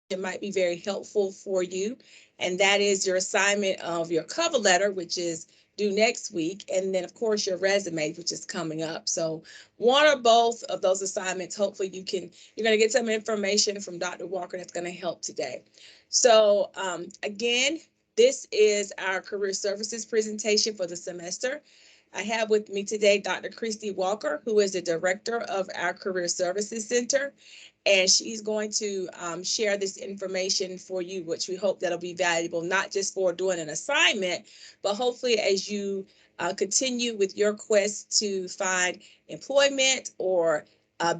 it might be very helpful for you. And that is your assignment of your cover letter, which is due next week. And then, of course, your resume, which is coming up. So, one or both of those assignments, hopefully, you're going to get some information from Dr. Walker that's going to help today. So, again, this is our career services presentation for the semester. I have with me today Dr. Christy Walker, who is the director of our Career Services Center, and she's going to share this information for you, which we hope that'll be valuable, not just for doing an assignment, but hopefully as you continue with your quest to find employment or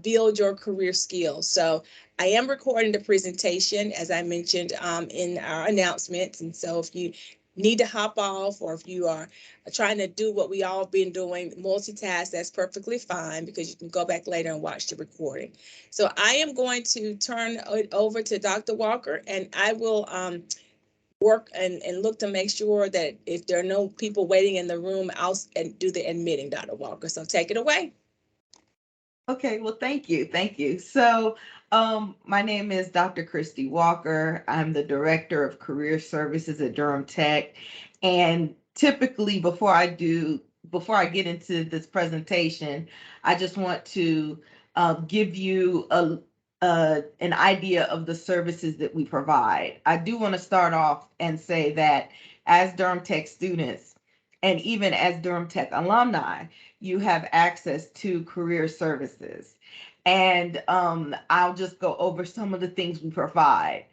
build your career skills. So I am recording the presentation, as I mentioned in our announcements. And so if you need to hop off, or if you are trying to do what we all been doing, multitask, that's perfectly fine, because you can go back later and watch the recording. So I am going to turn it over to Dr. Walker, and I will work and look to make sure that if there are no people waiting in the room, I'll do the admitting, Dr. Walker. So take it away. Okay, well, thank you. Thank you. My name is Dr. Christy Walker. I'm the Director of Career Services at Durham Tech. And typically, before I get into this presentation, I just want to give you an idea of the services that we provide. I do want to start off and say that as Durham Tech students, and even as Durham Tech alumni, you have access to career services. And I'll just go over some of the things we provide.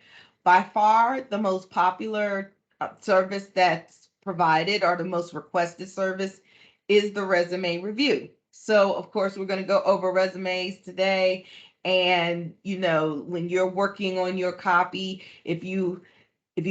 By far, the most popular service that's provided, or the most requested service, is the resume review. So, of course, we're going to go over resumes today. And, when you're working on your copy, if you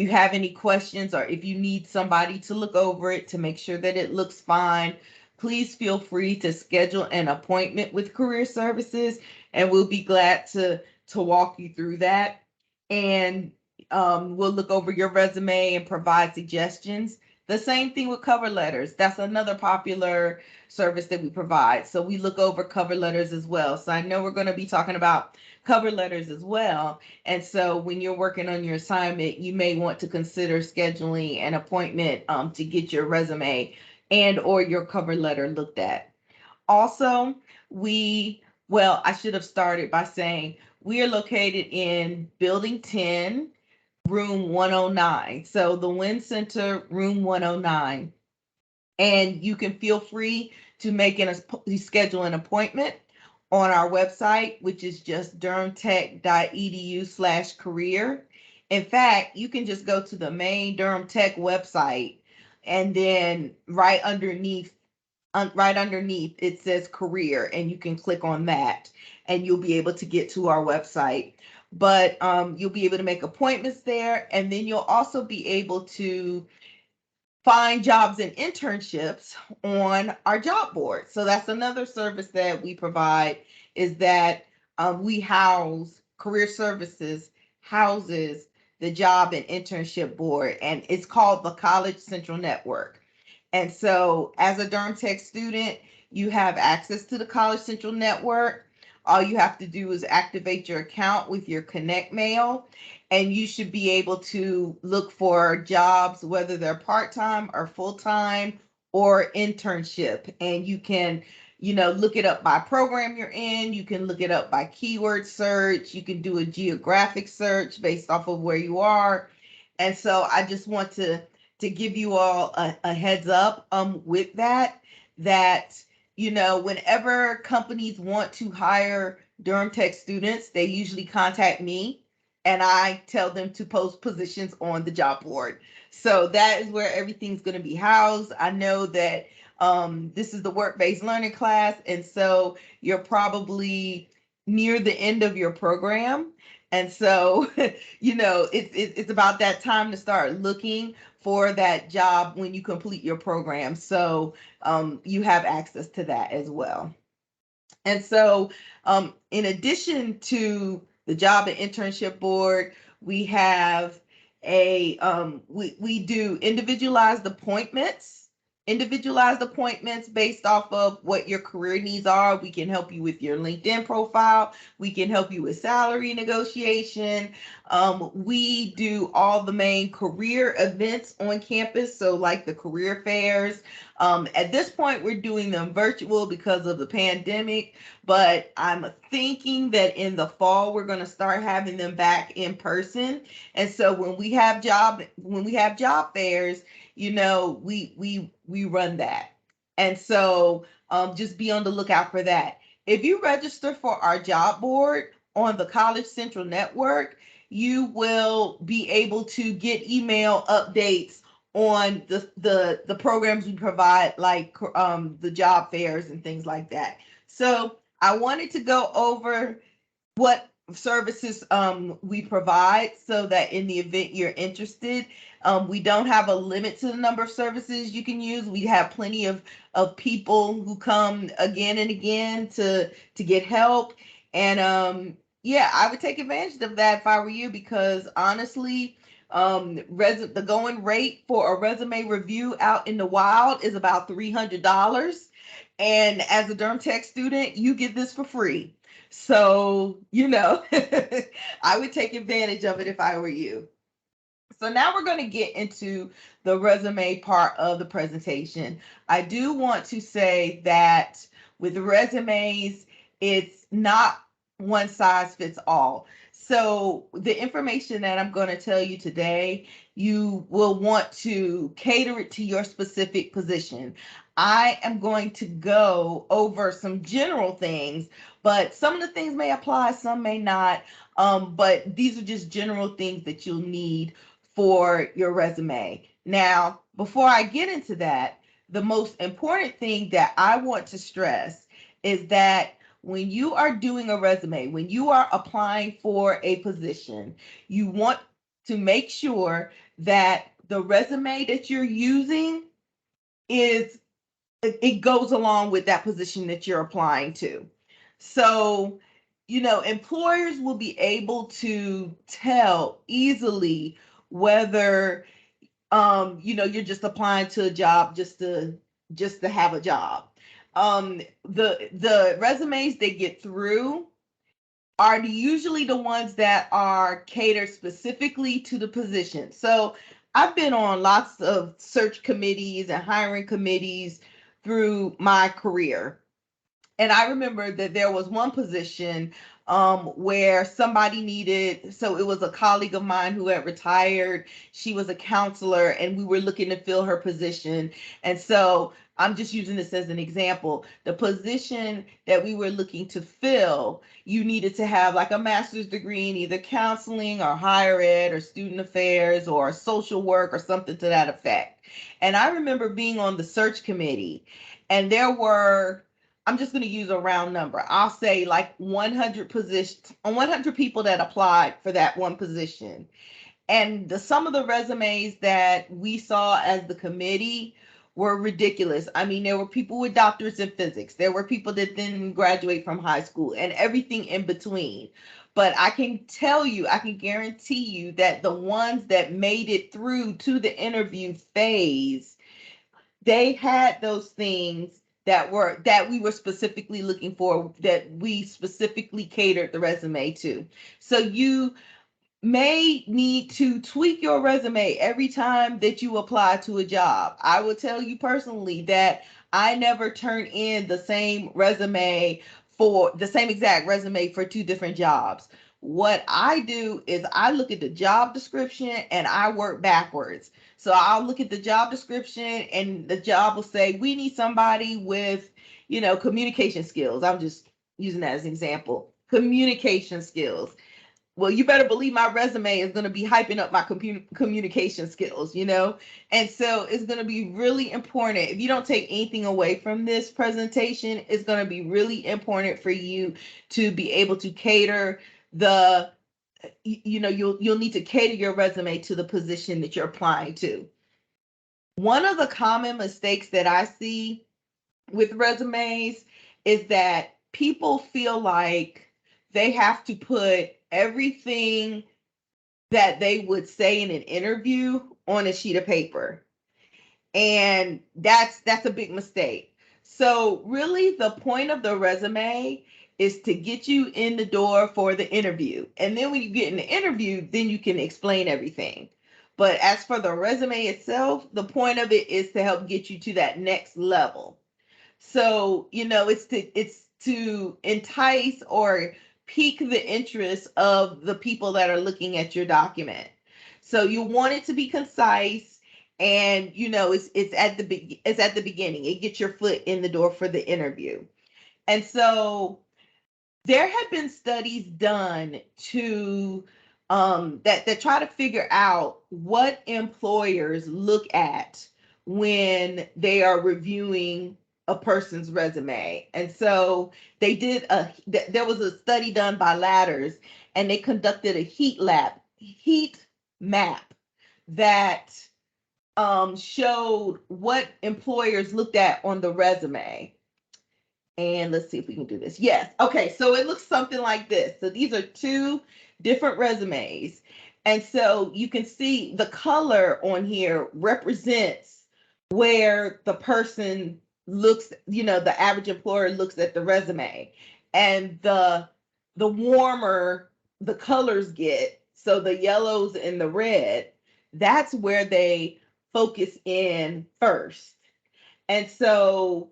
have any questions, or if you need somebody to look over it to make sure that it looks fine, please feel free to schedule an appointment with Career Services, and we'll be glad to walk you through that. And we'll look over your resume and provide suggestions. The same thing with cover letters. That's another popular service that we provide. So we look over cover letters as well. So I know we're going to be talking about cover letters as well. And so when you're working on your assignment, you may want to consider scheduling an appointment to get your resume and or your cover letter looked at. Also, I should have started by saying we are located in Building 10, Room 109. So the Wynn Center, Room 109. And you can feel free to schedule an appointment on our website, which is just durhamtech.edu/career. In fact, you can just go to the main Durham Tech website, and then right underneath it says career, and you can click on that, and you'll be able to get to our website. But you'll be able to make appointments there, and then you'll also be able to find jobs and internships on our job board. So that's another service that we provide, is that we house Career Services houses the job and internship board, and it's called the College Central Network. And so as a Durham Tech student, you have access to the College Central Network. All you have to do is activate your account with your Connect Mail, and you should be able to look for jobs, whether they're part-time or full-time or internship. And you can, look it up by program you're in. You can look it up by keyword search. You can do a geographic search based off of where you are. And so I just want to give you all a heads up with that whenever companies want to hire Durham Tech students, they usually contact me, and I tell them to post positions on the job board. So that is where everything's going to be housed. I know that this is the work-based learning class, and so you're probably near the end of your program. And so, it's about that time to start looking for that job when you complete your program. So you have access to that as well. And so, in addition to the job and internship board, we have we do individualized appointments individualized appointments based off of what your career needs are. We can help you with your LinkedIn profile. We can help you with salary negotiation. We do all the main career events on campus, so like the career fairs. At this point, we're doing them virtual because of the pandemic, but I'm thinking that in the fall we're going to start having them back in person. And so when we have job fairs, we run that. And so just be on the lookout for that. If you register for our job board on the College Central Network, you will be able to get email updates on the programs we provide, like the job fairs and things like that. So I wanted to go over what services we provide so that in the event you're interested, we don't have a limit to the number of services you can use. We have plenty of people who come again and again to get help. And yeah, I would take advantage of that if I were you, because honestly, the going rate for a resume review out in the wild is about $300. And as a Derm Tech student, you get this for free. So, I would take advantage of it if I were you. So now we're going to get into the resume part of the presentation. I do want to say that with resumes, it's not one size fits all. So the information that I'm going to tell you today, you will want to cater it to your specific position. I am going to go over some general things, but some of the things may apply, some may not. But these are just general things that you'll need for your resume. Now, before I get into that, the most important thing that I want to stress is that when you are doing a resume, when you are applying for a position, you want to make sure that the resume that you're using it goes along with that position that you're applying to. So, employers will be able to tell easily whether you're just applying to a job just to have a job. The resumes they get through are usually the ones that are catered specifically to the position. So I've been on lots of search committees and hiring committees through my career. And I remember that there was one position where somebody needed, so it was a colleague of mine who had retired. She was a counselor, and we were looking to fill her position. And so I'm just using this as an example. The position that we were looking to fill, you needed to have like a master's degree in either counseling or higher ed or student affairs or social work or something to that effect. And I remember being on the search committee, and there were, I'm just going to use a round number. I'll say like 100 positions, 100 people that applied for that one position. And some of the resumes that we saw as the committee were ridiculous. I mean, there were people with doctorates in physics. There were people that didn't graduate from high school and everything in between. But I can tell you, I can guarantee you that the ones that made it through to the interview phase, they had those things that we were specifically looking for, that we specifically catered the resume to. So you may need to tweak your resume every time that you apply to a job. I will tell you personally that I never turn in the same exact resume for two different jobs. What I do is I look at the job description and I work backwards. So I'll look at the job description and the job will say, we need somebody with, communication skills. I'm just using that as an example. Communication skills. Well, you better believe my resume is going to be hyping up my communication skills, And so it's going to be really important. If you don't take anything away from this presentation, it's going to be really important for you to be able to cater you'll need to cater your resume to the position that you're applying to. One of the common mistakes that I see with resumes is that people feel like they have to put everything that they would say in an interview on a sheet of paper. And that's a big mistake. So really the point of the resume is to get you in the door for the interview. And then when you get in the interview, then you can explain everything. But as for the resume itself, the point of it is to help get you to that next level. So, it's to entice or pique the interest of the people that are looking at your document. So you want it to be concise, and it's at the beginning. It gets your foot in the door for the interview. And so there have been studies done to that try to figure out what employers look at when they are reviewing a person's resume. And so there was a study done by Ladders, and they conducted a heat map that showed what employers looked at on the resume. And let's see if we can do this. Yes. Okay. So it looks something like this. So these are two different resumes. And so you can see the color on here represents where the person looks, the average employer looks at the resume. And the warmer the colors get, so the yellows and the red, that's where they focus in first. And so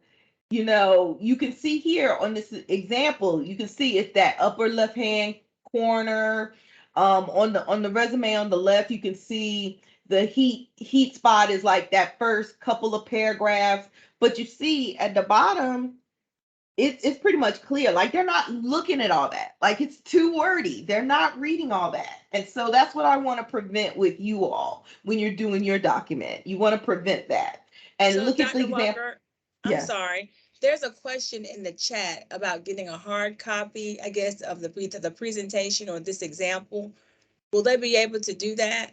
you can see here on this example, you can see it's that upper left hand corner. On the resume on the left, you can see the heat spot is like that first couple of paragraphs. But you see at the bottom, it's pretty much clear. Like they're not looking at all that. Like it's too wordy. They're not reading all that. And so that's what I want to prevent with you all when you're doing your document. You want to prevent that. And So, look at the Dr. example. Walker, I'm Yes. sorry. There's a question in the chat about getting a hard copy, I guess, of the presentation or this example. Will they be able to do that?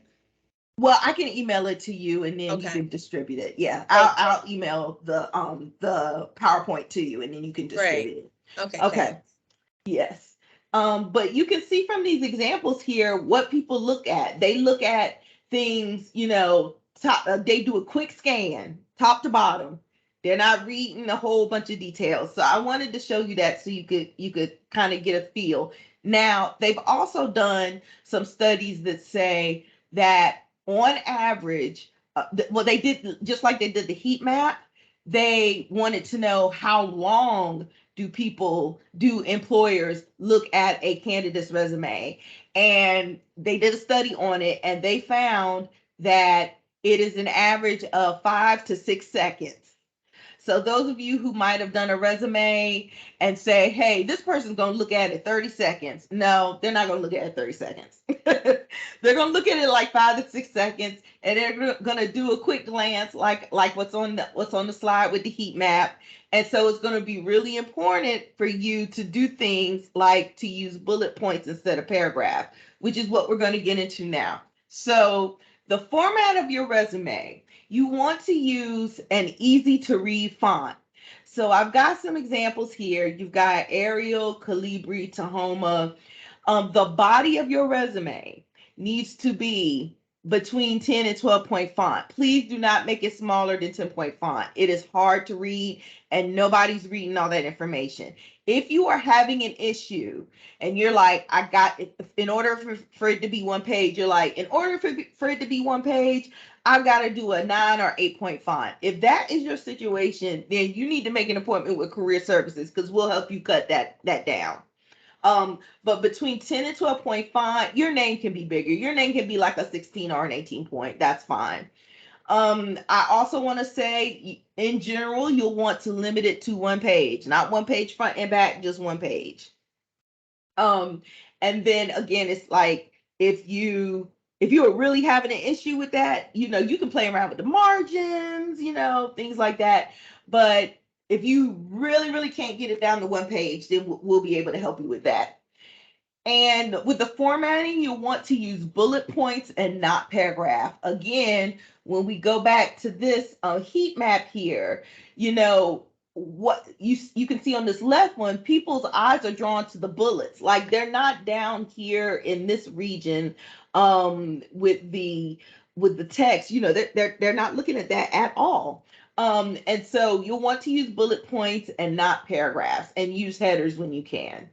Well, I can email it to you, and then you Okay. can distribute it. Yeah, Thank I'll email the PowerPoint to you, and then you can distribute it. Okay. Okay. Thanks. Yes. But you can see from these examples here what people look at. They look at things, they do a quick scan, top to bottom. They're not reading a whole bunch of details. So I wanted to show you that so you could kind of get a feel. Now, they've also done some studies that say that on average, well, they did just like they did the heat map. They wanted to know how long do employers look at a candidate's resume. And they did a study on it, and they found that it is an average of 5 to 6 seconds. So those of you who might have done a resume and say, hey, this person's going to look at it 30 seconds. No, they're not going to look at it 30 seconds. They're going to look at it like 5 to 6 seconds, and they're going to do a quick glance like what's on the slide with the heat map. And so it's going to be really important for you to do things like to use bullet points instead of paragraph, which is what we're going to get into now. So the format of your resume, you want to use an easy to read font. So I've got some examples here. You've got Arial, Calibri, Tahoma. The body of your resume needs to be between 10 and 12 point font. Please do not make it smaller than 10 point font. It is hard to read, and nobody's reading all that information. If you are having an issue and you're like, I got it, in order for it to be one page, you're like, in order for it to be one page, I've got to do a 9 or 8 point font. If that is your situation, then you need to make an appointment with Career Services, because we'll help you cut that down. But between 10 and 12 point font, your name can be bigger. Your name can be like a 16 or an 18 point. That's fine. I also want to say, in general, you'll want to limit it to one page, not one page front and back, just one page. And then again, it's like if you are really having an issue with that, you can play around with the margins, things like that. But if you really, really can't get it down to one page, then we'll be able to help you with that. And with the formatting, you want to use bullet points and not paragraph. Again, when we go back to this heat map here, what you can see on this left one, people's eyes are drawn to the bullets. Like they're not down here in this region with the with the text, they're not looking at that at all. And so you'll want to use bullet points and not paragraphs, and use headers when you can.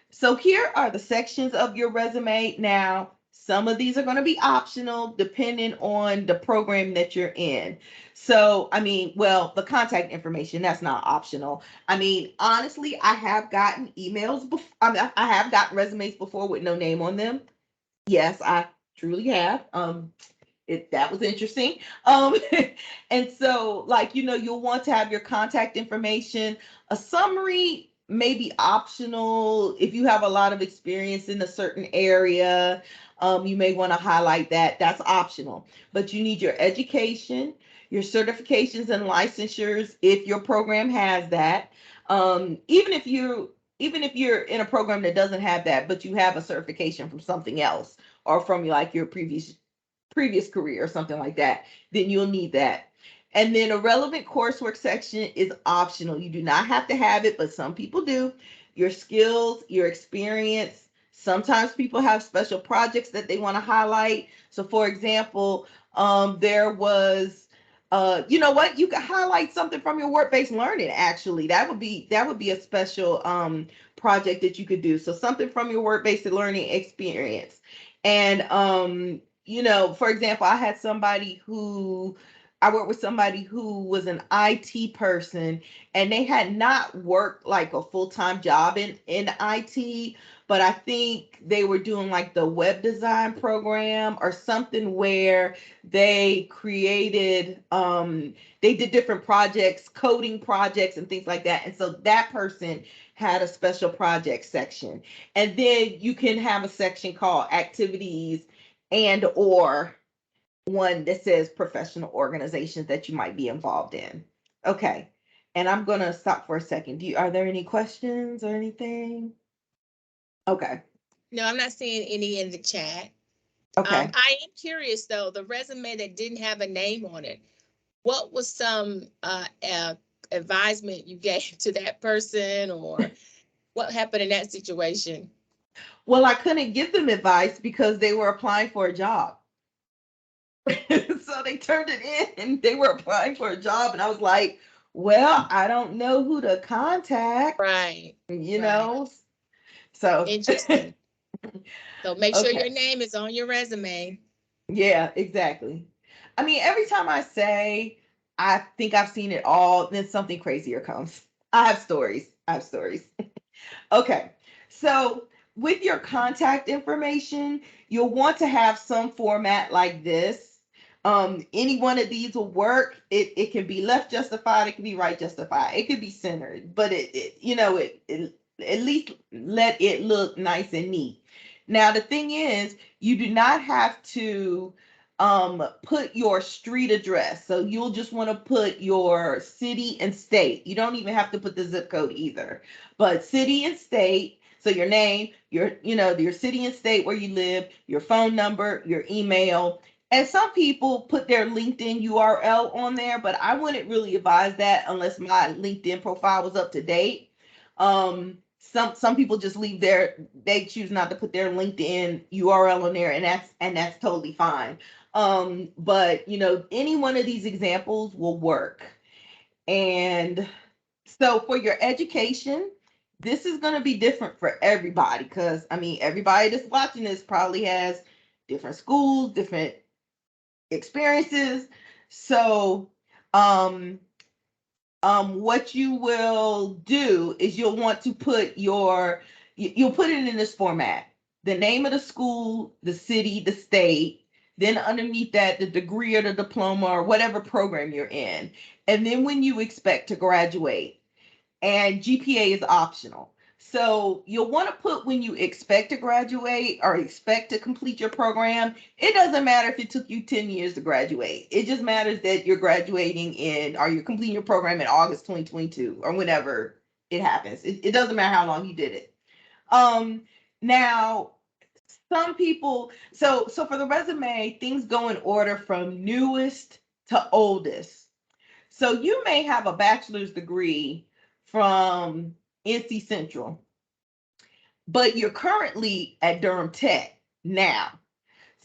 So here are the sections of your resume. Now, some of these are going to be optional depending on the program that you're in. So, the contact information, that's not optional. Honestly, I have gotten emails before. I have gotten resumes before with no name on them. Yes, I truly have. That was interesting. And so, you'll want to have your contact information. A summary may be optional if you have a lot of experience in a certain area. You may want to highlight that. That's optional. But you need your education, your certifications and licensures if your program has that. Even if you're in a program that doesn't have that, but you have a certification from something else, or from like your previous career or something like that, then you'll need that. And then a relevant coursework section is optional. You do not have to have it, but some people do. Your skills, your experience. Sometimes people have special projects that they want to highlight. So for example, there was you know what? You could highlight something from your work-based learning. Actually, that would be a special project that you could do. So something from your work-based learning experience. And for example, I worked with somebody who was an IT person, and they had not worked like a full-time job in IT, but I think they were doing like the web design program or something where they created they did different projects, coding projects and things like that. And so that person had a special project section. And then you can have a section called activities and or one that says professional organizations that you might be involved in. Okay. And I'm going to stop for a second. Are there any questions or anything? Okay. No, I'm not seeing any in the chat. Okay. I am curious though, the resume that didn't have a name on it, what was some advisement you gave to that person, or what happened in that situation? Well, I couldn't give them advice because they were applying for a job. So they turned it in and they were applying for a job. And I was like, well, I don't know who to contact, Right. you Right. know? So, Interesting. So make sure your okay. name is on your resume. Yeah, exactly. Every time I say, I think I've seen it all, then something crazier comes. I have stories. I have stories. Okay. So with your contact information, you'll want to have some format like this. Any one of these will work. It can be left justified, it can be right justified, it could be centered, but it at least let it look nice and neat. Now the thing is, you do not have to put your street address. So you'll just want to put your city and state. You don't even have to put the zip code either, but city and state. So your name, your city and state where you live, your phone number, your email. And some people put their LinkedIn URL on there, but I wouldn't really advise that unless my LinkedIn profile was up to date. Some people just they choose not to put their LinkedIn URL on there, and that's totally fine. But any one of these examples will work. And so for your education, this is going to be different for everybody, because everybody that's watching this probably has different schools, different experiences. So what you will do is you'll want to you'll put it in this format: the name of the school, the city, the state, then underneath that, the degree or the diploma or whatever program you're in, and then when you expect to graduate. And GPA is optional. So you'll want to put when you expect to graduate or expect to complete your program. It doesn't matter if it took you 10 years to graduate. It just matters that you're graduating or you're completing your program in August 2022 or whenever it happens. It doesn't matter how long you did it. Now, some people, so for the resume, things go in order from newest to oldest. So you may have a bachelor's degree from NC Central, but you're currently at Durham Tech now.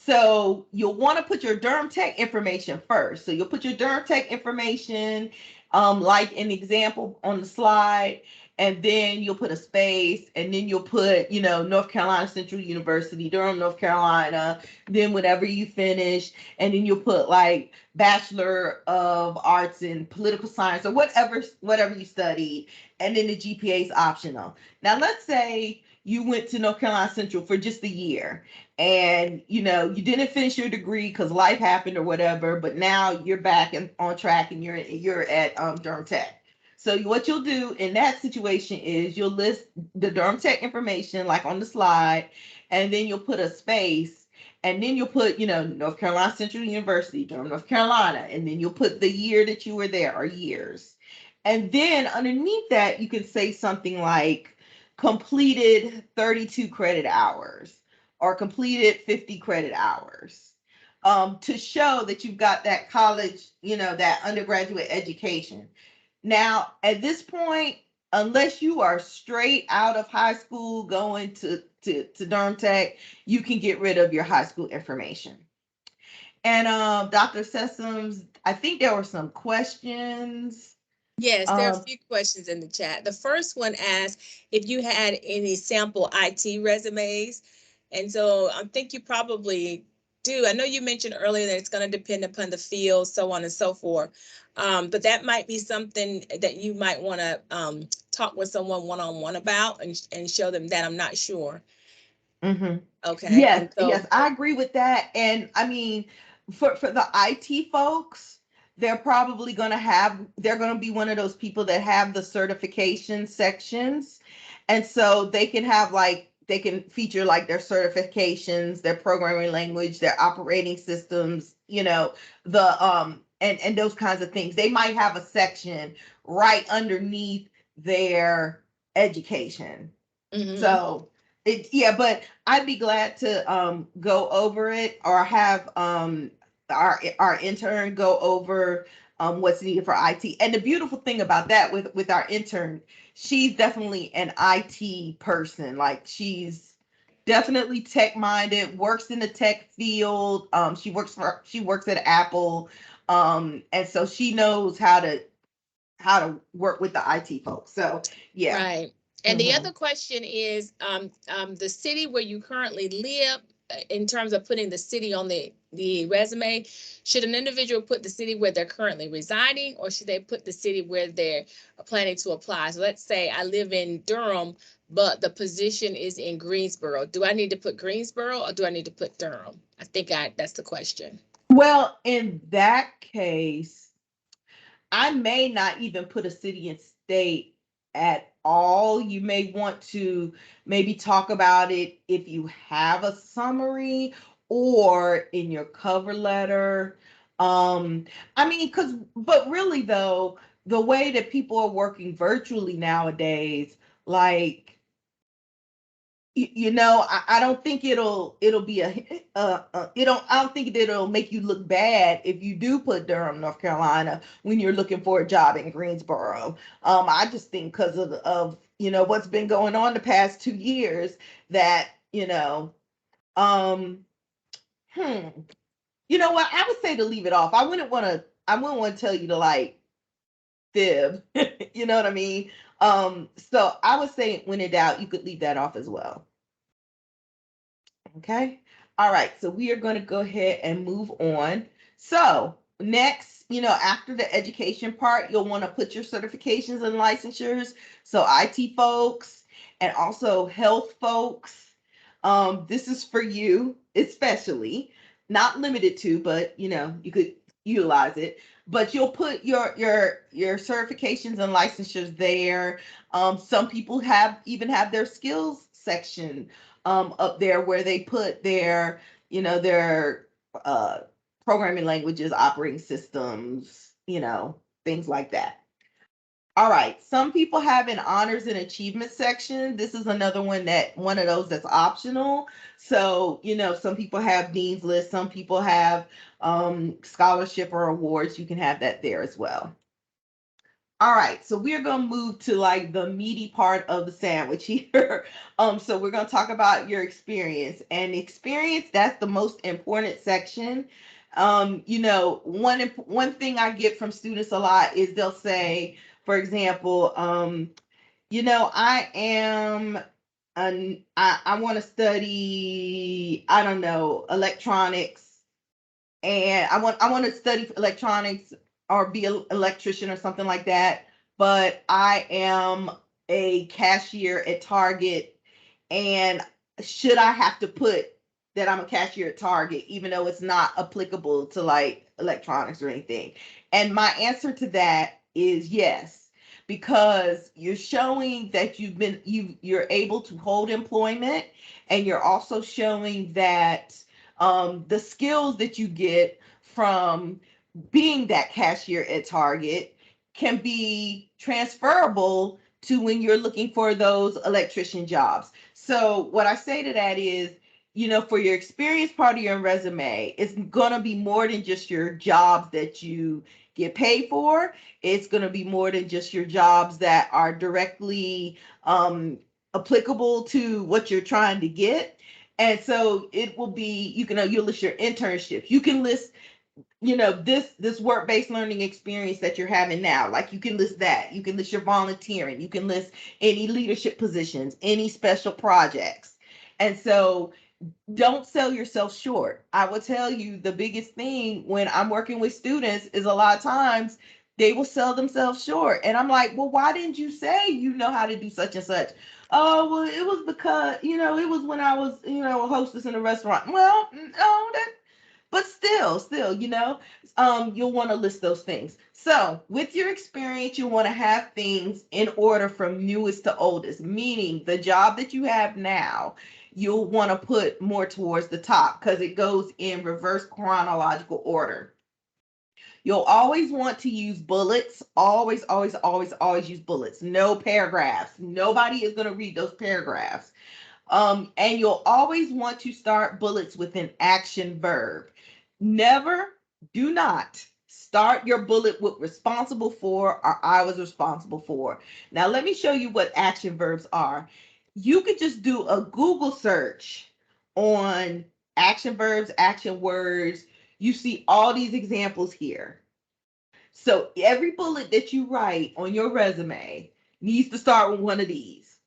So you'll want to put your Durham Tech information first. So you'll put your Durham Tech information, like an example on the slide, and then you'll put a space, and then you'll put, North Carolina Central University, Durham, North Carolina, then whatever you finish, and then you'll put like Bachelor of Arts in Political Science or whatever you studied, and then the GPA is optional. Now let's say you went to North Carolina Central for just a year, and you didn't finish your degree because life happened or whatever, but now you're back and on track, and you're at Durham Tech. So what you'll do in that situation is you'll list the Durham Tech information like on the slide, and then you'll put a space, and then you'll put North Carolina Central University, Durham, North Carolina, and then you'll put the year that you were there or years. And then underneath that you can say something like completed 32 credit hours or completed 50 credit hours, to show that you've got that college, that undergraduate education. Now, at this point, unless you are straight out of high school going to Durham Tech, you can get rid of your high school information. And Dr. Sessoms, I think there were some questions. Yes, there are a few questions in the chat. The first one asked if you had any sample IT resumes. And so I think you probably do. I know you mentioned earlier that it's going to depend upon the field, so on and so forth. But that might be something that you might want to talk with someone one-on-one about and show them that. I'm not sure. Mm-hmm. Okay. Yes, And so, yes, I agree with that. And I mean, for the IT folks, they're going to be one of those people that have the certification sections. And so they can feature like their certifications, their programming language, their operating systems, the and those kinds of things. They might have a section right underneath their education. mhm. So but I'd be glad to go over it, or have our intern go over what's needed for IT. And the beautiful thing about that with our intern, she's definitely an IT person. Like, she's definitely tech minded, works in the tech field. She works at Apple. And so she knows how to work with the IT folks. So yeah. Right. And the Mhm. other question is, the city where you currently live, in terms of putting the city on the resume, should an individual put the city where they're currently residing, or should they put the city where they're planning to apply? So let's say I live in Durham, but the position is in Greensboro. Do I need to put Greensboro, or do I need to put Durham? I think that's the question. Well, in that case, I may not even put a city and state at all. You may want to maybe talk about it if you have a summary or in your cover letter. I mean, but really though, the way that people are working virtually nowadays, like, I don't think it'll be I don't think that it'll make you look bad if you do put Durham, North Carolina, when you're looking for a job in Greensboro. I just think because of what's been going on the past 2 years, that um hmm you know what, I would say to leave it off. I wouldn't want to tell you to like fib. You know what I mean? So I would say when in doubt, you could leave that off as well. Okay. All right. So we are going to go ahead and move on. So next, after the education part, you'll want to put your certifications and licensures. So IT folks and also health folks. This is for you, especially, not limited to, but you could utilize it. But you'll put your certifications and licensures there. Some people even have their skills section up there, where they put their uh, programming languages, operating systems, things like that. All right. Some people have an honors and achievement section. This is another one of those that's optional. So, some people have dean's list, some people have scholarship or awards. You can have that there as well. All right, so we're gonna move to like the meaty part of the sandwich here. So we're gonna talk about your experience, and experience, that's the most important section. One thing I get from students a lot is they'll say, for example, I am I want to study, I don't know, electronics, and I want to study electronics or be an electrician or something like that. But I am a cashier at Target, and should I have to put that I'm a cashier at Target, even though it's not applicable to like electronics or anything? And my answer to that is yes, because you're showing that you're able to hold employment, and you're also showing that the skills that you get from being that cashier at Target can be transferable to when you're looking for those electrician jobs. So what I say to that is, for your experience part of your resume, it's going to be more than just your jobs that you get paid for. It's going to be more than just your jobs that are directly applicable to what you're trying to get. And so it will be, you'll list your internships. You can list, this work-based learning experience that you're having now. Like, you can list that. You can list your volunteering. You can list any leadership positions, any special projects. And so don't sell yourself short. I will tell you, the biggest thing when I'm working with students is a lot of times they will sell themselves short. And I'm like, well, why didn't you say you know how to do such and such? Oh, well, it was because, it was when I was, a hostess in a restaurant. Well, no, but still, you'll want to list those things. So with your experience, you want to have things in order from newest to oldest, meaning the job that you have now, you'll want to put more towards the top because it goes in reverse chronological order. You'll always want to use bullets. Always, always, always, always use bullets. No paragraphs. Nobody is going to read those paragraphs. And you'll always want to start bullets with an action verb. Never, do not start your bullet with responsible for or I was responsible for. Now, let me show you what action verbs are. You could just do a Google search on action verbs, action words. You see all these examples here. So every bullet that you write on your resume needs to start with one of these.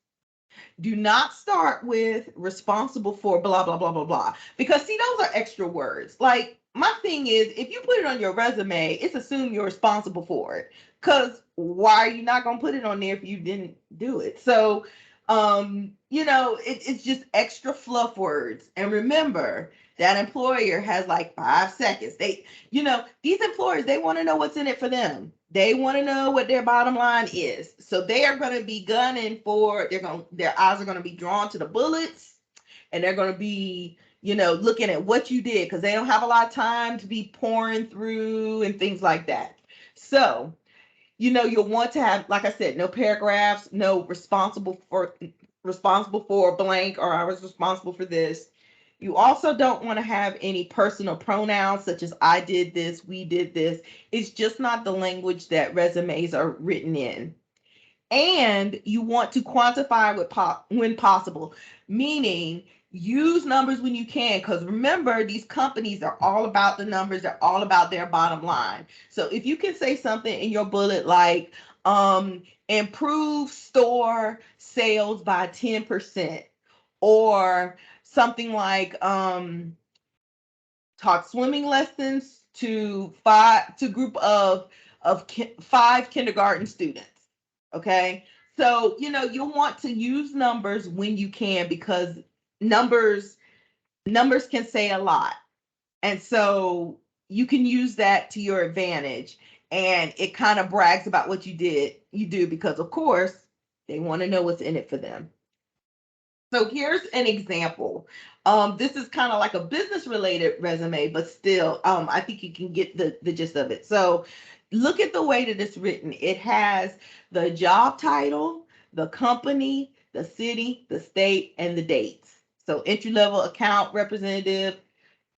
Do not start with responsible for blah, blah, blah, blah, blah. Because see, those are extra words. Like, my thing is, if you put it on your resume, it's assumed you're responsible for it. Because why are you not going to put it on there if you didn't do it? So, it's just extra fluff words. And remember, that employer has like 5 seconds. These employers, they want to know what's in it for them. They want to know what their bottom line is. So they are going to be gunning for, their eyes are going to be drawn to the bullets, and they're going to be, looking at what you did, because they don't have a lot of time to be pouring through and things like that. So, you'll want to have, like I said, no paragraphs, no responsible for blank, or I was responsible for this. You also don't want to have any personal pronouns such as I did this, we did this. It's just not the language that resumes are written in. And you want to quantify when possible, meaning use numbers when you can, because remember, these companies are all about the numbers. They're all about their bottom line. So if you can say something in your bullet like improve store sales by 10%, or something like taught swimming lessons to group of 5 kindergarten students. Okay, so you'll want to use numbers when you can, because numbers can say a lot, and so you can use that to your advantage, and it kind of brags about what you do, because of course they want to know what's in it for them. So here's an example. This is kind of like a business related resume, but still, I think you can get the gist of it. So look at the way that it's written. It has the job title, the company, the city, the state, and the dates. So entry level account representative,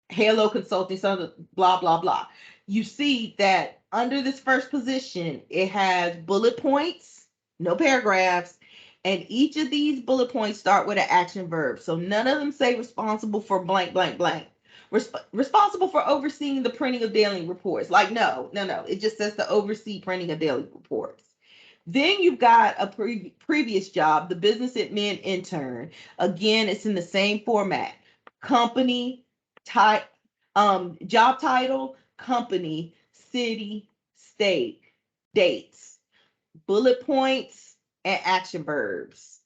Halo Consulting, blah, blah, blah. You see that under this first position, it has bullet points, no paragraphs, and each of these bullet points start with an action verb. So none of them say responsible for blank, blank, blank. Responsible for overseeing the printing of daily reports. Like, no. It just says to oversee printing of daily reports. Then you've got a previous job, the business admin intern. Again, it's in the same format. Company, type, job title, company, city, state, dates, bullet points, and action verbs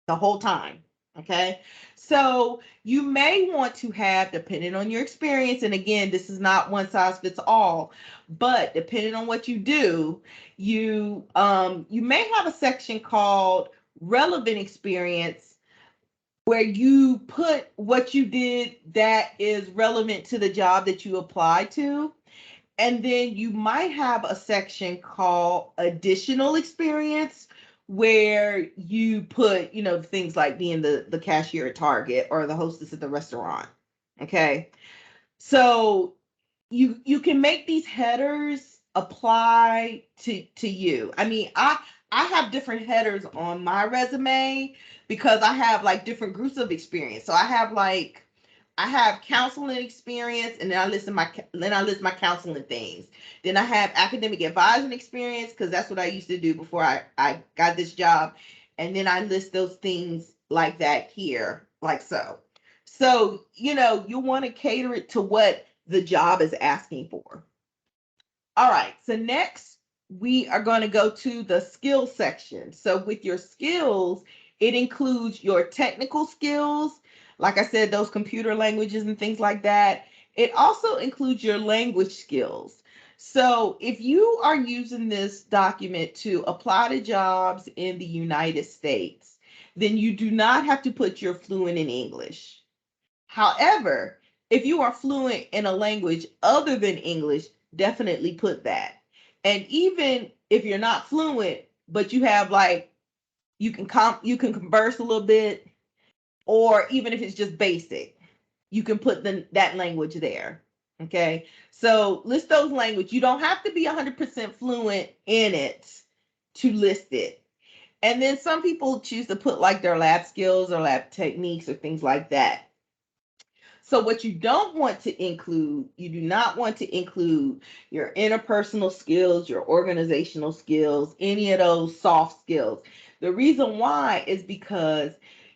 the whole time. Okay. So you may want to have, depending on your experience, and again, this is not one size fits all, but depending on what you do, you may have a section called relevant experience where you put what you did that is relevant to the job that you applied to. And then you might have a section called additional experience where you put, things like being the cashier at Target or the hostess at the restaurant. Okay. So you can make these headers apply to you. I mean, I have different headers on my resume because I have like different groups of experience. So I have counseling experience, and then I list my counseling things. Then I have academic advising experience because that's what I used to do before I got this job. And then I list those things like that here, like so. So, you want to cater it to what the job is asking for. All right. So next, we are going to go to the skills section. So with your skills, it includes your technical skills, like I said, those computer languages and things like that. It also includes your language skills. So if you are using this document to apply to jobs in the United States, then you do not have to put you're fluent in English. However, if you are fluent in a language other than English, definitely put that. And even if you're not fluent, but you have you can converse a little bit, or even if it's just basic, you can put that language there. Okay. So list those languages. You don't have to be 100% fluent in it to list it. And then some people choose to put like their lab skills or lab techniques or things like that. So what you don't want to include, you do not want to include your interpersonal skills, your organizational skills, any of those soft skills. The reason why is because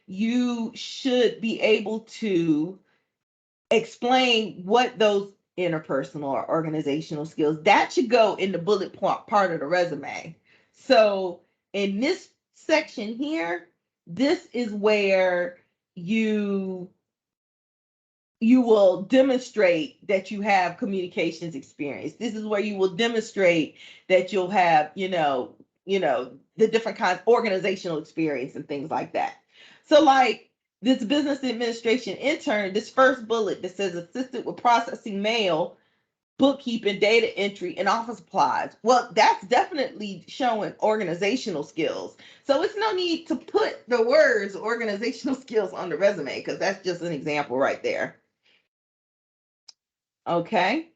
you should be able to explain what those interpersonal or organizational skills that should go in the bullet part of the resume. So in this section here, this is where you will demonstrate that you have communications experience. This is where you will demonstrate that you'll have, the different kinds of organizational experience and things like that. So like this business administration intern, this first bullet that says assisted with processing mail, bookkeeping, data entry, and office supplies. Well, that's definitely showing organizational skills. So it's no need to put the words organizational skills on the resume because that's just an example right there. Okay.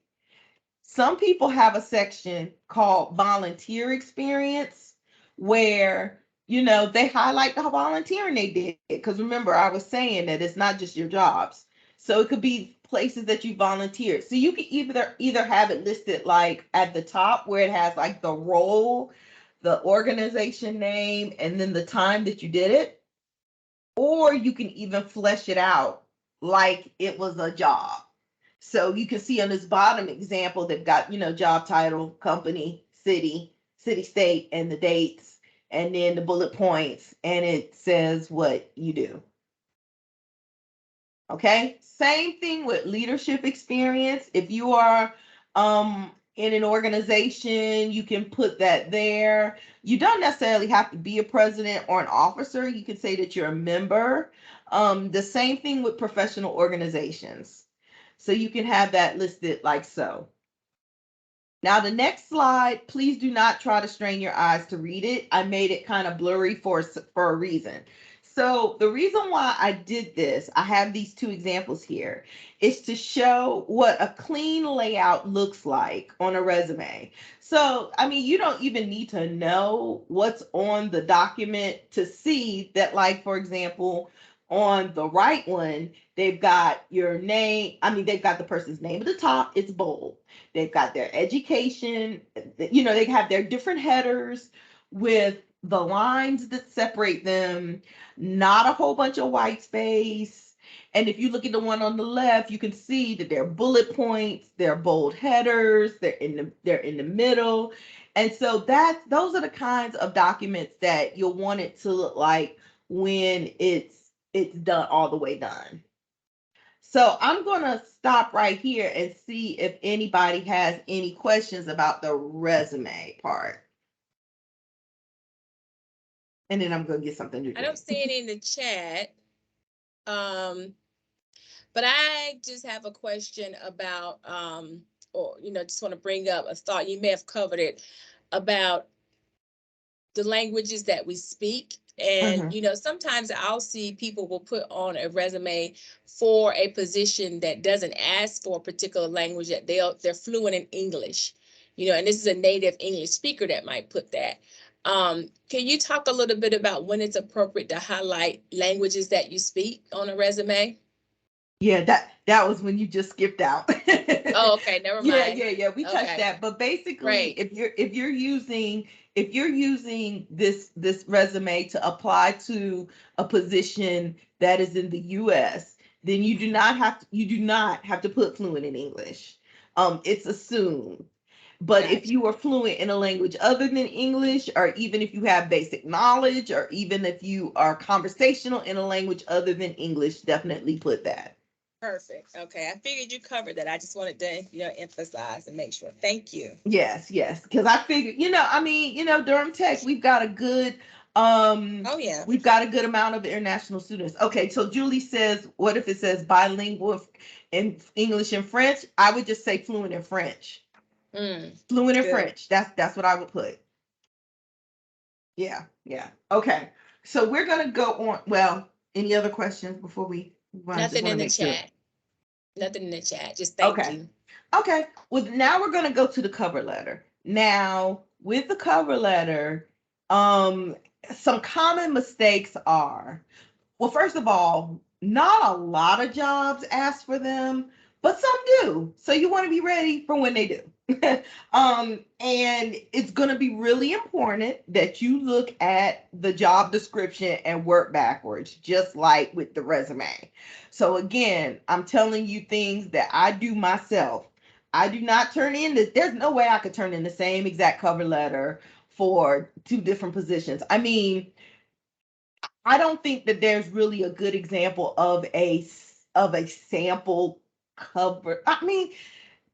Some people have a section called volunteer experience where, they highlight the volunteering they did. Because remember, I was saying that it's not just your jobs. So it could be places that you volunteered. So you can either have it listed like at the top where it has like the role, the organization name, and then the time that you did it. Or you can even flesh it out like it was a job. So you can see on this bottom example, they've got, job title, company, city, state, and the dates, and then the bullet points, and it says what you do. Okay. Same thing with leadership experience. If you are in an organization, you can put that there. You don't necessarily have to be a president or an officer. You can say that you're a member. The same thing with professional organizations. So you can have that listed like so. Now the next slide, please do not try to strain your eyes to read it. I made it kind of blurry for a reason. So the reason why I did this, I have these two examples here, is to show what a clean layout looks like on a resume. So, I mean, you don't even need to know what's on the document to see that, like, for example, on the right one, they've got your name. I mean, they've got the person's name at the top, it's bold. They've got their education, they have their different headers with the lines that separate them, not a whole bunch of white space. And if you look at the one on the left, you can see that they're bullet points, they're bold headers, they're in the middle. And so those are the kinds of documents that you'll want it to look like when it's done, all the way done. So I'm going to stop right here and see if anybody has any questions about the resume part. And then I'm going to get something to I drink. don't see any in the chat. But I just have a question about, or, just want to bring up a thought. You may have covered it about the languages that we speak. And, sometimes I'll see people will put on a resume for a position that doesn't ask for a particular language, that they're fluent in English, and this is a native English speaker that might put that. Can you talk a little bit about when it's appropriate to highlight languages that you speak on a resume? Yeah, that was when you just skipped out. Oh, okay, never mind. Yeah. We touched Okay, that. But basically, great. if you're using this resume to apply to a position that is in the US, then you do not have to put fluent in English. It's assumed. But if Gotcha. you are fluent in a language other than English, or even if you have basic knowledge, or even if you are conversational in a language other than English, definitely put that. Perfect. Okay, I figured you covered that. I just wanted to, emphasize and make sure. Thank you. Yes. Because I figured, Durham Tech, we've got a good Oh, yeah. we've got a good amount of international students. Okay, so Julie says, what if it says bilingual in English and French? I would just say fluent in French. Fluent in Good. French. That's what I would put. Yeah. Okay. So we're gonna go on. Well, any other questions before we move on? Nothing in the chat. Nothing in the chat. Just thank you. Okay. Well, now we're going to go to the cover letter. Now, with the cover letter, some common mistakes are, well, first of all, not a lot of jobs ask for them, but some do. So you want to be ready for when they do. And it's going to be really important that you look at the job description and work backwards, just like with the resume. So again, I'm telling you things that I do myself. I do not turn in this. There's no way I could turn in the same exact cover letter for two different positions. I mean, I don't think that there's really a good example of a sample cover. I mean,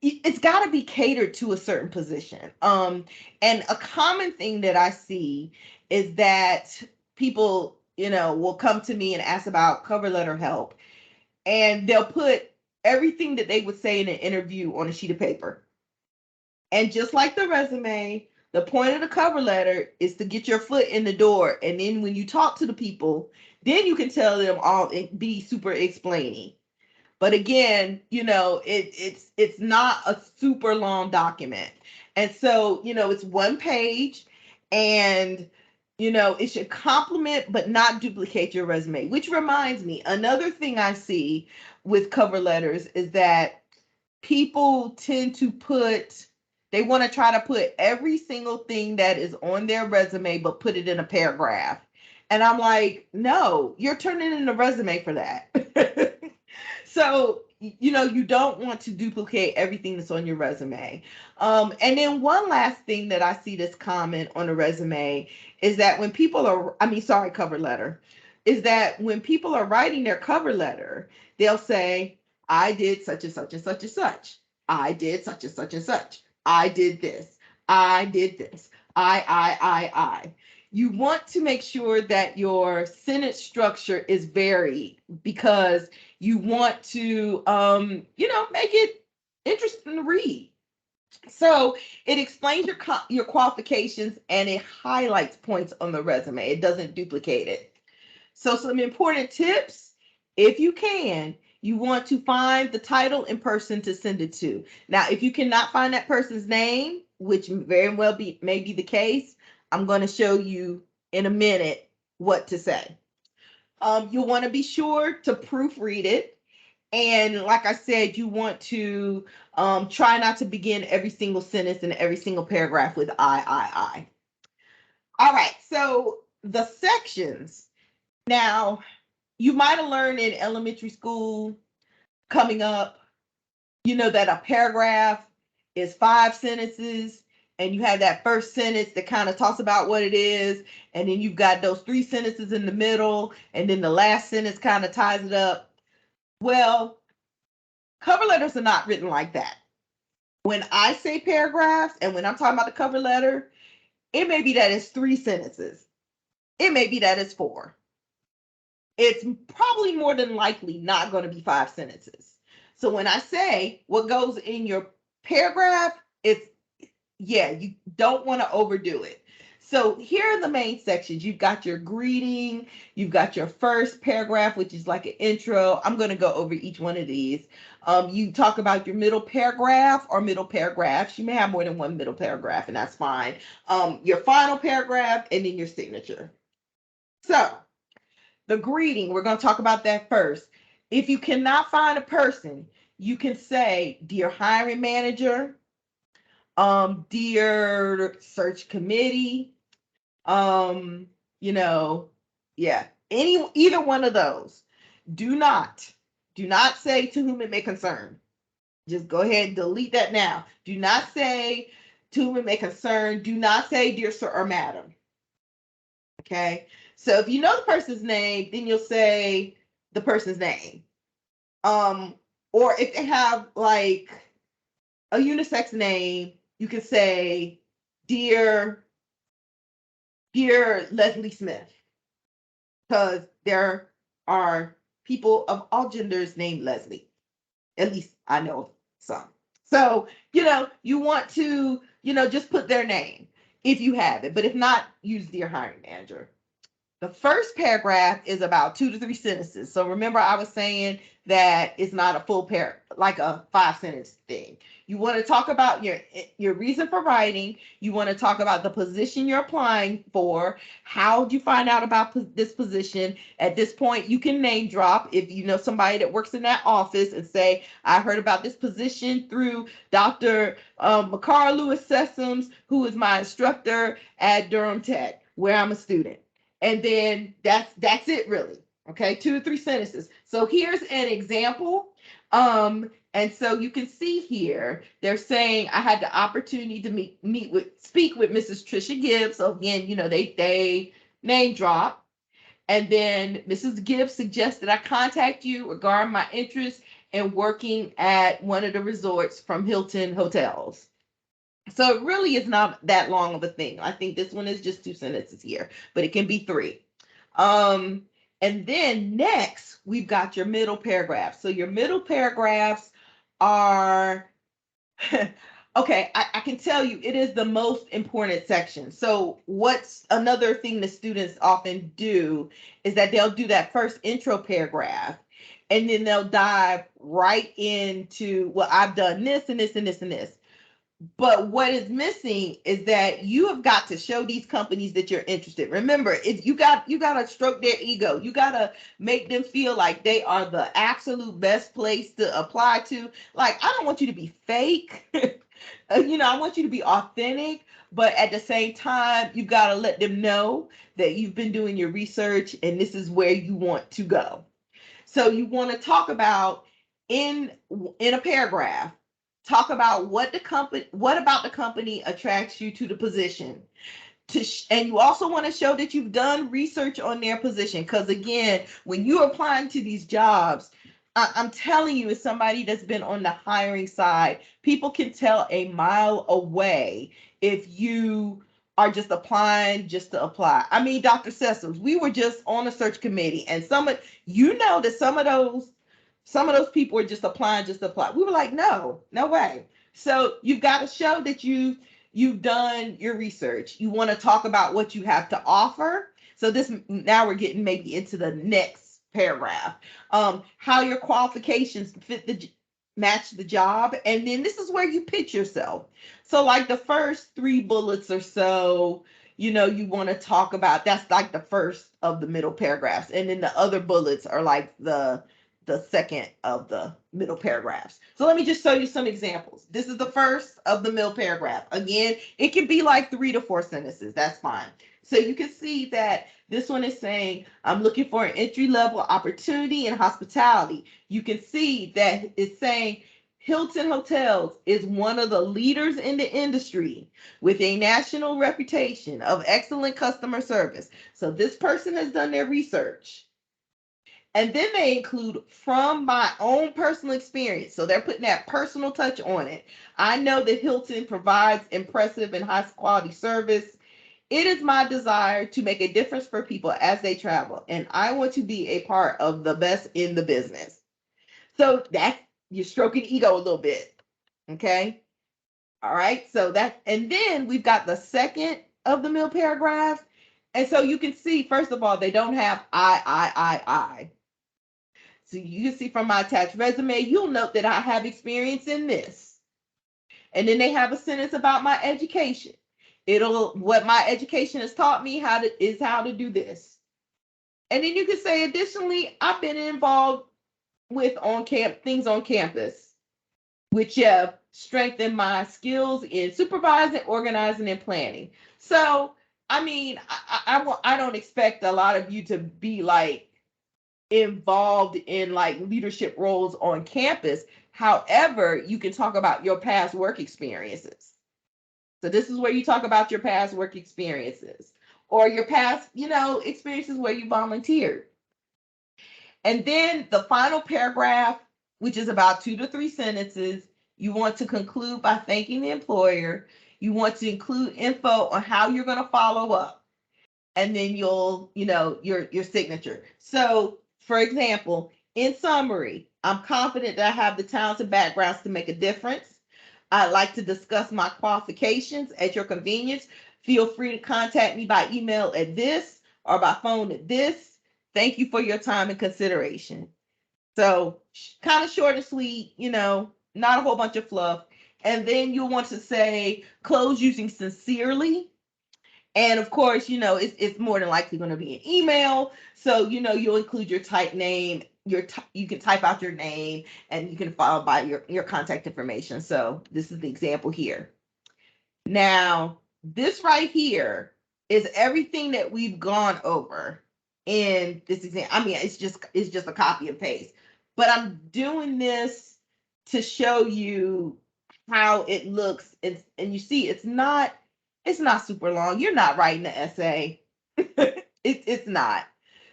it's got to be catered to a certain position. And a common thing that I see is that people, will come to me and ask about cover letter help, and they'll put everything that they would say in an interview on a sheet of paper. And just like the resume, the point of the cover letter is to get your foot in the door. And then when you talk to the people, then you can tell them all and be super explaining. But again, it's not a super long document. And so, it's one page, and it should complement but not duplicate your resume. Which reminds me, another thing I see with cover letters is that people tend to they want to try to put every single thing that is on their resume, but put it in a paragraph. And I'm like, no, you're turning in a resume for that. So, you don't want to duplicate everything that's on your resume. And then one last thing that I see that's common on a resume is that when cover letter, is that when people are writing their cover letter, they'll say, I did such and such and such and such. I did such and such and such. I did this. I did this. I. You want to make sure that your sentence structure is varied, because you want to, make it interesting to read. So it explains your qualifications, and it highlights points on the resume. It doesn't duplicate it. So some important tips, if you can, you want to find the title and person to send it to. Now, if you cannot find that person's name, which very well may be the case, I'm going to show you in a minute what to say. You'll want to be sure to proofread it. And like I said, you want to try not to begin every single sentence and every single paragraph with I. All right, so the sections. Now, you might have learned in elementary school coming up, that a paragraph is 5 sentences, and you have that first sentence that kind of talks about what it is, and then you've got those 3 sentences in the middle, and then the last sentence kind of ties it up. Well, cover letters are not written like that. When I say paragraphs, and when I'm talking about the cover letter, it may be that it's 3 sentences. It may be that it's 4. It's probably more than likely not going to be 5 sentences. So when I say what goes in your paragraph, you don't want to overdo it. So here are the main sections. You've got your greeting, you've got your first paragraph, which is like an intro. I'm going to go over each one of these. You talk about your middle paragraph or middle paragraphs. You may have more than one middle paragraph, and that's fine. Your final paragraph, and then your signature. So the greeting, we're going to talk about that first. If you cannot find a person, you can say, "Dear hiring manager," "Dear search committee," either one of those. Do not say "To whom it may concern." Just go ahead and delete that now. Do not say "To whom it may concern." Do not say "Dear sir or madam." Okay. So if you know the person's name, then you'll say the person's name. Or if they have like a unisex name, you can say dear Leslie Smith, because there are people of all genders named Leslie. At least I know some. So, you want to, just put their name if you have it. But if not, use dear hiring manager. The first paragraph is about 2 to 3 sentences. So remember, I was saying that it's not a full like a 5-sentence thing. You want to talk about your reason for writing. You want to talk about the position you're applying for. How did you find out about this position? At this point, you can name drop if you know somebody that works in that office and say, "I heard about this position through Dr. Makara Lewis Sessoms, who is my instructor at Durham Tech, where I'm a student." And then that's it really. Okay, 2 to 3 sentences. So here's an example. And so you can see here, they're saying, "I had the opportunity to speak with Mrs. Trisha Gibbs." So again, they name drop. And then Mrs. Gibbs suggested I contact you regarding my interest in working at one of the resorts from Hilton Hotels. So it really is not that long of a thing. I think this one is just 2 sentences here, but it can be 3. And then next, we've got your middle paragraph. So your middle paragraphs are, okay, I can tell you it is the most important section. So what's another thing that students often do is that they'll do that first intro paragraph, and then they'll dive right into, "Well, I've done this and this and this and this." But what is missing is that you have got to show these companies that you're interested. Remember, you got to stroke their ego. You got to make them feel like they are the absolute best place to apply to. Like, I don't want you to be fake. I want you to be authentic. But at the same time, you got to let them know that you've been doing your research and this is where you want to go. So you want to talk about in a paragraph. Talk about what about the company attracts you to the position. And you also want to show that you've done research on their position. Because again, when you're applying to these jobs, I'm telling you, as somebody that's been on the hiring side, people can tell a mile away if you are just applying just to apply. I mean, Dr. Sessoms, we were just on a search committee, and some of those people are just applying just to apply. We were like, no way. So you've got to show that you've done your research. You want to talk about what you have to offer. So this, now we're getting maybe into the next paragraph. How your qualifications match the job. And then this is where you pitch yourself. So like the first 3 bullets or so, you know, you want to talk about, that's like the first of the middle paragraphs. And then the other bullets are like the second of the middle paragraphs. So let me just show you some examples. This is the first of the middle paragraph. Again, it can be like 3 to 4 sentences. That's fine. So you can see that this one is saying, I'm looking for an entry-level opportunity in hospitality. You can see that it's saying Hilton Hotels is one of the leaders in the industry with a national reputation of excellent customer service. So this person has done their research. And then they include from my own personal experience. So they're putting that personal touch on it. I know that Hilton provides impressive and high quality service. It is my desire to make a difference for people as they travel, and I want to be a part of the best in the business. So that's, you're stroking ego a little bit. Okay. All right. So that, and then we've got the second of the middle paragraph. And so you can see, first of all, they don't have I. So you can see from my attached resume, you'll note that I have experience in this. And then they have a sentence about my education. What my education has taught me how to do this. And then you can say, additionally, I've been involved with things on campus, which have strengthened my skills in supervising, organizing, and planning. So, I mean, I don't expect a lot of you to be like involved in like leadership roles on campus. However, you can talk about your past work experiences. So this is where you talk about your past work experiences or your past, experiences where you volunteered. And then the final paragraph, which is about 2 to 3 sentences, you want to conclude by thanking the employer. You want to include info on how you're going to follow up. And then you'll, your signature. So, for example, in summary, I'm confident that I have the talents and backgrounds to make a difference. I'd like to discuss my qualifications at your convenience. Feel free to contact me by email at this or by phone at this. Thank you for your time and consideration. So kind of short and sweet, not a whole bunch of fluff. And then you'll want to say close using sincerely. And of course, it's more than likely going to be an email. So, you'll include your type name, you can type out your name and you can follow by your contact information. So this is the example here. Now, this right here is everything that we've gone over in this example. I mean, it's just a copy and paste, but I'm doing this to show you how it looks. And you see, it's not super long. You're not writing an essay. It's not.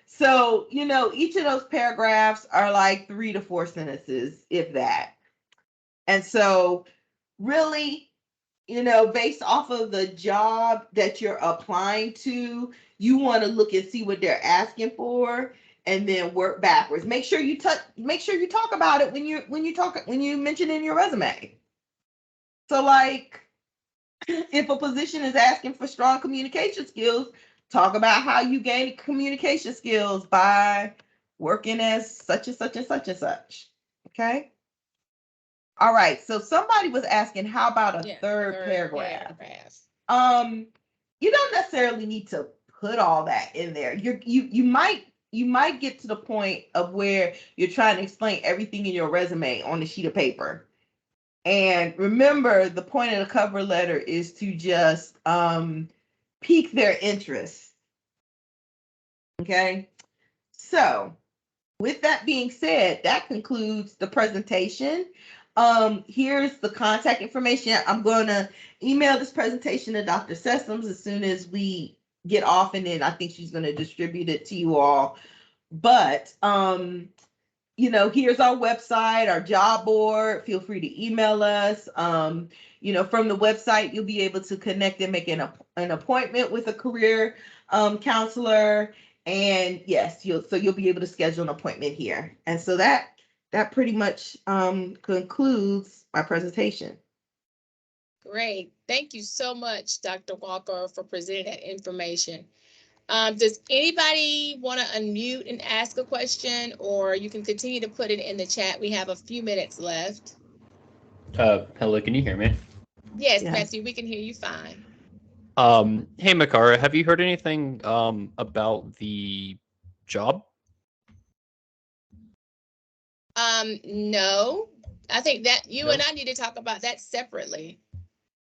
So, each of those paragraphs are like 3 to 4 sentences, if that. And so really, based off of the job that you're applying to, you want to look and see what they're asking for and then work backwards. Make sure you talk about it when you mention in your resume. So like if a position is asking for strong communication skills, talk about how you gain communication skills by working as such and such and such and such. Okay. All right. So somebody was asking, how about a third paragraph? You don't necessarily need to put all that in there. You might get to the point of where you're trying to explain everything in your resume on a sheet of paper. And remember, the point of the cover letter is to just pique their interest. Okay. So with that being said, that concludes the presentation. Here's the contact information. I'm going to email this presentation to Dr. Sessoms as soon as we get off, and then I think she's going to distribute it to you all. But, here's our website, our job board. Feel free to email us. From the website, you'll be able to connect and make an appointment with a career counselor. And yes, you'll be able to schedule an appointment here. And so that pretty much concludes my presentation. Great. Thank you so much, Dr. Walker, for presenting that information. Does anybody want to unmute and ask a question, or you can continue to put it in the chat? We have a few minutes left. Hello, can you hear me? Yes, Yes. Matthew, we can hear you fine. Hey, Makara, have you heard anything about the job? No, I think that you No? and I need to talk about that separately.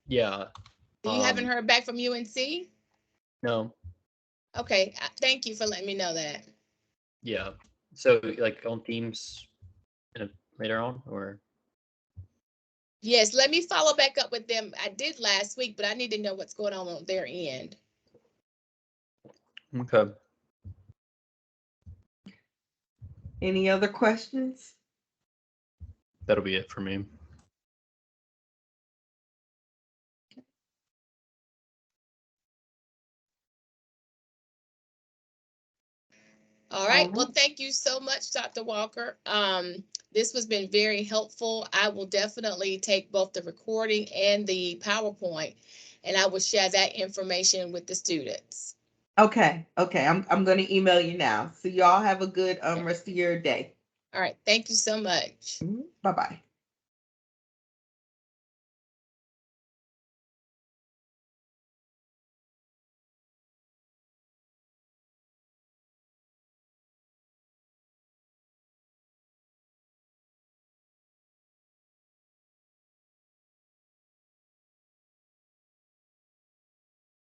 Yeah. You haven't heard back from UNC? No. Okay, thank you for letting me know that. Yeah. So, like on Teams later on, or? Yes, let me follow back up with them. I did last week, but I need to know what's going on their end. Okay. Any other questions? That'll be it for me. All right. Well, thank you so much, Dr. Walker. This has been very helpful. I will definitely take both the recording and the PowerPoint, and I will share that information with the students. Okay. I'm going to email you now. So y'all have a good rest of your day. All right. Thank you so much. Bye-bye.